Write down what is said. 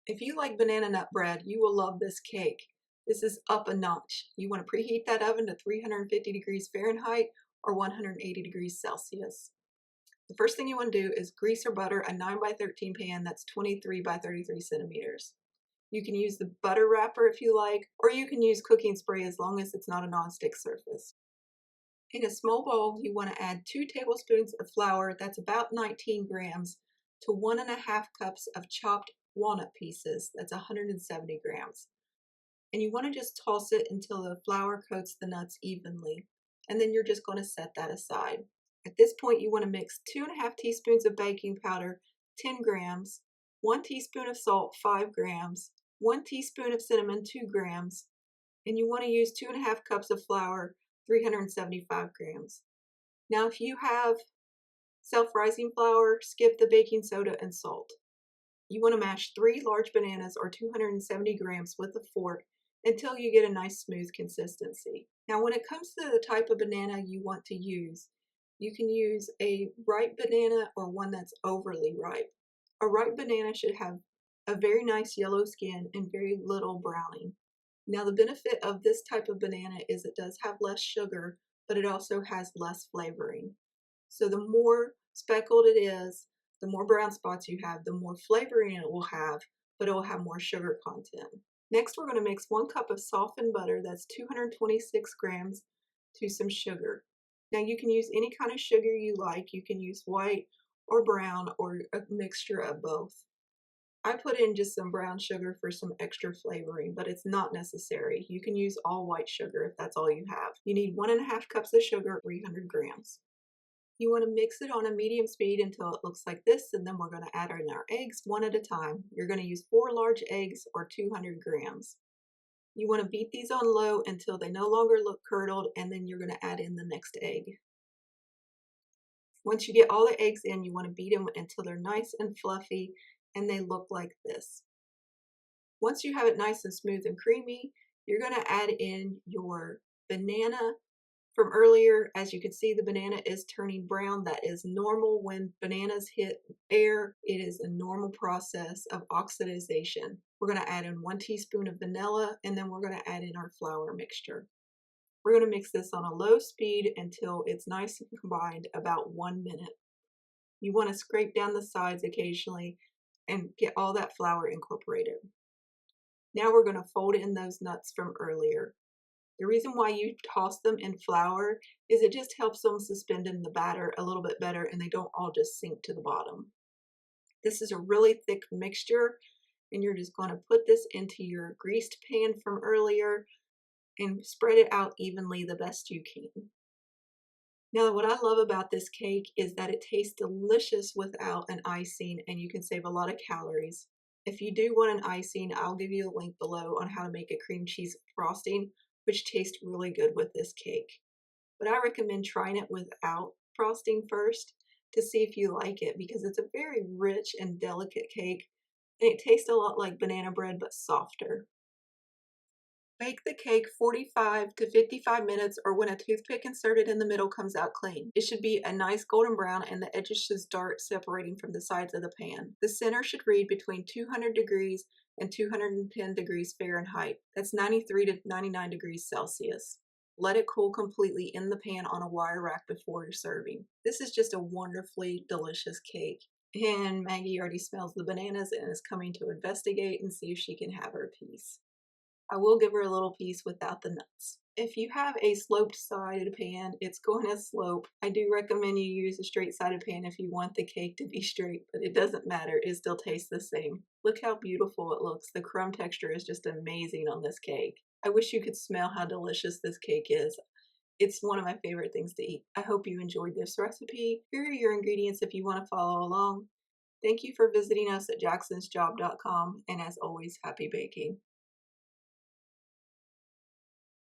If you like banana nut bread, you will love this cake. This is up a notch. You want to preheat that oven to 350 degrees Fahrenheit or 180 degrees Celsius. The first thing you want to do is grease or butter a 9 by 13 pan that's 23 by 33 centimeters. You can use the butter wrapper if you like, or you can use cooking spray as long as it's not a nonstick surface. In a small bowl, you want to add 2 tablespoons of flour, that's about 19 grams, to 1.5 cups of chopped walnut pieces, that's 170 grams. And you want to just toss it until the flour coats the nuts evenly. And then you're just going to set that aside. At this point, you want to mix 2.5 teaspoons of baking powder, 10 grams, 1 teaspoon of salt, 5 grams, 1 teaspoon of cinnamon, 2 grams, and you want to use 2.5 cups of flour, 375 grams. Now, if you have self-rising flour, skip the baking soda and salt. You want to mash 3 large bananas or 270 grams with a fork until you get a nice smooth consistency. Now, when it comes to the type of banana you want to use, you can use a ripe banana or one that's overly ripe. A ripe banana should have a very nice yellow skin and very little browning. Now, the benefit of this type of banana is it does have less sugar, but it also has less flavoring. So the more speckled it is, the more brown spots you have, the more flavoring it will have, but it will have more sugar content. Next, we're going to mix 1 cup of softened butter, that's 226 grams, to some sugar. Now, you can use any kind of sugar you like. You can use white or brown or a mixture of both. I put in just some brown sugar for some extra flavoring, but it's not necessary. You can use all white sugar if that's all you have. You need 1.5 cups of sugar, 300 grams. You want to mix it on a medium speed until it looks like this, and then we're going to add in our eggs one at a time. You're going to use 4 large eggs or 200 grams. You want to beat these on low until they no longer look curdled, and then you're going to add in the next egg. Once you get all the eggs in, you want to beat them until they're nice and fluffy and they look like this. Once you have it nice and smooth and creamy, you're going to add in your banana from earlier. As you can see, the banana is turning brown. That is normal when bananas hit air. It is a normal process of oxidization. We're going to add in 1 teaspoon of vanilla, and then we're going to add in our flour mixture. We're going to mix this on a low speed until it's nice and combined, about 1 minute. You want to scrape down the sides occasionally and get all that flour incorporated. Now we're going to fold in those nuts from earlier. The reason why you toss them in flour is it just helps them suspend in the batter a little bit better and they don't all just sink to the bottom. This is a really thick mixture, and you're just going to put this into your greased pan from earlier and spread it out evenly the best you can. Now, what I love about this cake is that it tastes delicious without an icing, and you can save a lot of calories. If you do want an icing, I'll give you a link below on how to make a cream cheese frosting, which tastes really good with this cake. But I recommend trying it without frosting first to see if you like it, because it's a very rich and delicate cake, and it tastes a lot like banana bread but softer. Bake the cake 45 to 55 minutes, or when a toothpick inserted in the middle comes out clean. It should be a nice golden brown and the edges should start separating from the sides of the pan. The center should read between 200 degrees and 210 degrees Fahrenheit. That's 93 to 99 degrees Celsius. Let it cool completely in the pan on a wire rack before you're serving. This is just a wonderfully delicious cake. And Maggie already smells the bananas and is coming to investigate and see if she can have her piece. I will give her a little piece without the nuts. If you have a sloped sided pan, it's going to slope. I do recommend you use a straight sided pan if you want the cake to be straight, but it doesn't matter. It still tastes the same. Look how beautiful it looks. The crumb texture is just amazing on this cake. I wish you could smell how delicious this cake is. It's one of my favorite things to eat. I hope you enjoyed this recipe. Here are your ingredients if you want to follow along. Thank you for visiting us at jacksonsjob.com, and as always, happy baking.